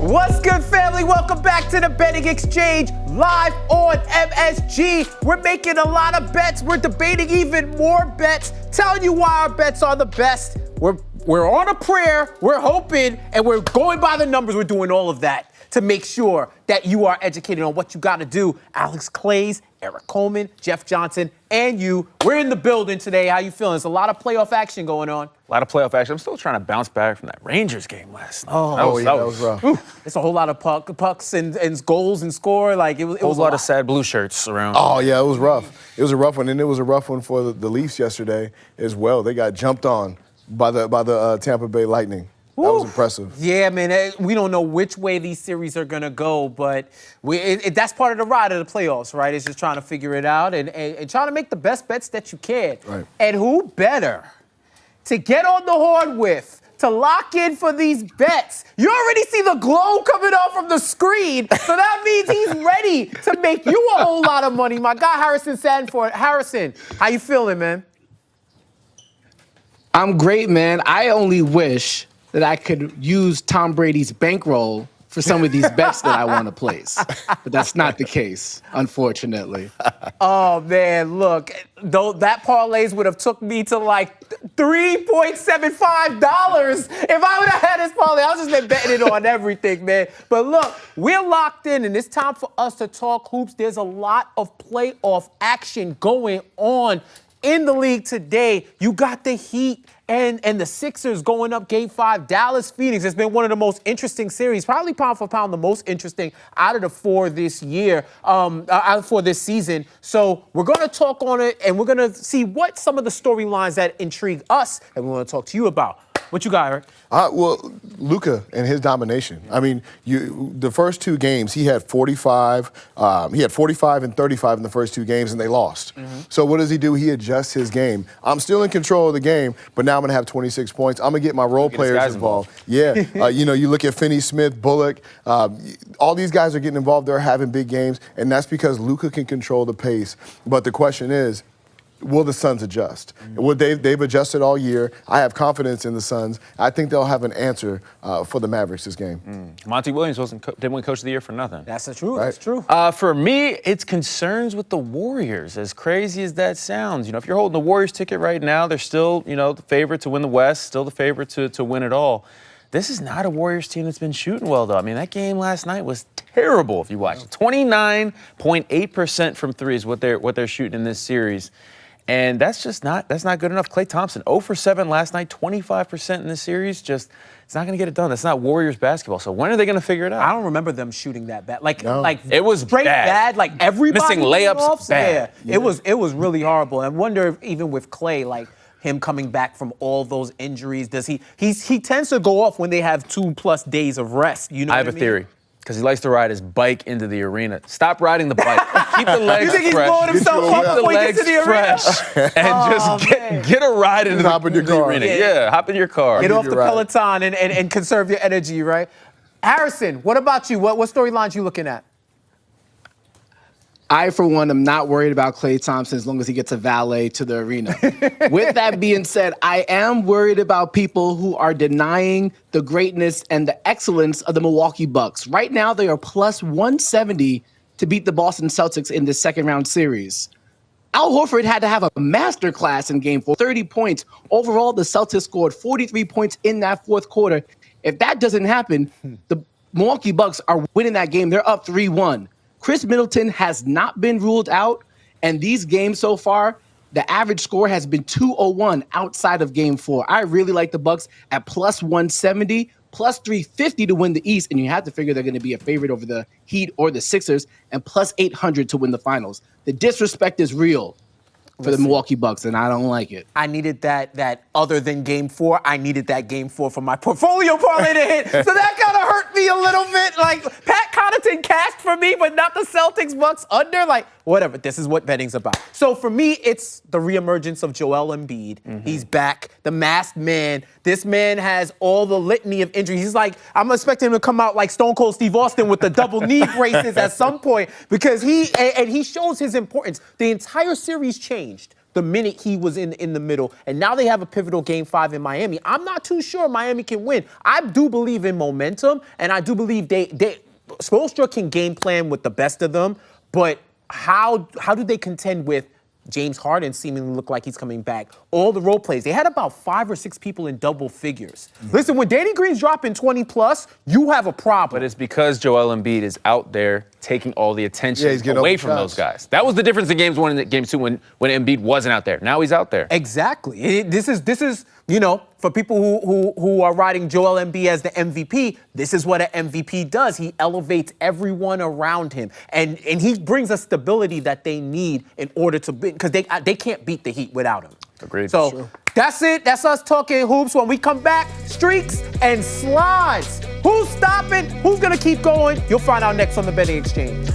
What's good, family? Welcome back to the Betting Exchange, live on MSG. We're making a lot of bets. We're debating even more bets, telling you why our bets are the best. We're on a prayer, we're hoping, and we're going by the numbers. We're doing all of that to make sure that you are educated on what you got to do. Alex Clays, Erik Coleman, Jeff Johnson, and you. We're in the building today. How you feeling? There's a lot of playoff action going on. A lot of playoff action. I'm still trying to bounce back from that Rangers game last night. That was rough. It's a whole lot of pucks and goals and score. Like it was a lot of sad blue shirts around. Oh yeah, it was rough. It was a rough one, and it was a rough one for the Leafs yesterday as well. They got jumped on by the Tampa Bay Lightning. That was impressive. Yeah, man. We don't know which way these series are going to go, but that's part of the ride of the playoffs, right? It's just trying to figure it out and trying to make the best bets that you can. Right. And who better to get on the horn with, to lock in for these bets? You already see the glow coming off from the screen, so that means he's ready to make you a whole lot of money. My guy, Harrison Sanford. Harrison, how you feeling, man? I'm great, man. I only wish that I could use Tom Brady's bankroll for some of these bets that I want to place. But that's not the case, unfortunately. Oh, man, look, though that parlays would have took me to like $3.75 if I would have had this parlay. I was just been betting it on everything, man. But look, we're locked in, and it's time for us to talk hoops. There's a lot of playoff action going on in the league today. You got the Heat and the Sixers going up Game 5. Dallas-Phoenix has been one of the most interesting series, probably pound for pound the most interesting out of the four this year, for this season. So we're going to talk on it, and we're going to see what some of the storylines that intrigue us and we want to talk to you about. What you got, Erik? Well, Luka and his domination. I mean, the first two games, he had 45. He had 45 and 35 in the first two games, and they lost. Mm-hmm. So what does he do? He adjusts his game. I'm still in control of the game, but now I'm going to have 26 points. I'm going to get my role players involved. Yeah. You look at Finney-Smith, Bullock. All these guys are getting involved. They're having big games, and that's because Luka can control the pace. But the question is, will the Suns adjust? Well, they've adjusted all year. I have confidence in the Suns. I think they'll have an answer for the Mavericks this game. Monty Williams didn't win Coach of the Year for nothing. That's the truth. Right? That's true. For me, it's concerns with the Warriors, as crazy as that sounds. If you're holding the Warriors ticket right now, they're still, the favorite to win the West, still the favorite to win it all. This is not a Warriors team that's been shooting well, though. I mean, that game last night was terrible if you watch it. 29.8% from three is what they're shooting in this series. And that's not good enough. Klay Thompson, 0 for 7 last night, 25% in this series. It's not going to get it done. That's not Warriors basketball. So when are they going to figure it out? I don't remember them shooting that bad. Like it was straight bad. Like everybody missing layups. Bad. Yeah. It was really horrible. I wonder if even with Klay, like him coming back from all those injuries, does he tends to go off when they have 2+ days of rest. You know, I have a theory. Because he likes to ride his bike into the arena. Stop riding the bike. Keep the legs fresh. You think he's blowing himself up before he gets to the arena? And just get a ride into the arena. Yeah, hop in your car. Get off the Peloton and conserve your energy, right? Harrison, what about you? What storylines you looking at? I, for one, am not worried about Klay Thompson as long as he gets a valet to the arena. With that being said, I am worried about people who are denying the greatness and the excellence of the Milwaukee Bucks. Right now, they are plus 170 to beat the Boston Celtics in this second-round series. Al Horford had to have a masterclass in Game 4, 30 points. Overall, the Celtics scored 43 points in that fourth quarter. If that doesn't happen, the Milwaukee Bucks are winning that game. They're up 3-1. Chris Middleton has not been ruled out, and these games so far, the average score has been 201 outside of Game 4. I really like the Bucks at plus 170, plus 350 to win the East, and you have to figure they're going to be a favorite over the Heat or the Sixers, and plus 800 to win the finals. The disrespect is real for the Milwaukee Bucks, and I don't like it. I needed that other than Game 4. I needed that Game 4 for my portfolio parlay to hit. So that kind of hurt me a little bit. Like, Pat Connaughton cashed for me, but not the Celtics Bucks under. Like, whatever. This is what betting's about. So for me, it's the reemergence of Joel Embiid. Mm-hmm. He's back, the masked man. This man has all the litany of injuries. He's like, I'm expecting him to come out like Stone Cold Steve Austin with the double knee braces at some point because he shows his importance. The entire series changed the minute he was in the middle. And now they have a pivotal Game 5 in Miami. I'm not too sure Miami can win. I do believe in momentum, and I do believe Spoelstra can game plan with the best of them, but how do they contend with James Harden seemingly look like he's coming back? All the role plays. They had about 5 or 6 people in double figures. Listen, when Danny Green's dropping 20 plus, you have a problem. But it's because Joel Embiid is out there taking all the attention he's getting away open from shots. those guys. That was the difference in games 1 and games 2 when Embiid wasn't out there. Now he's out there. Exactly. This is for people who are riding Joel Embiid as the MVP, this is what an MVP does. He elevates everyone around him, and he brings a stability that they need in order to beat, because they can't beat the Heat without him. Agreed. So that's it. That's us talking hoops. When we come back, streaks and slides. Who's stopping? Who's gonna keep going? You'll find out next on the Betting Exchange.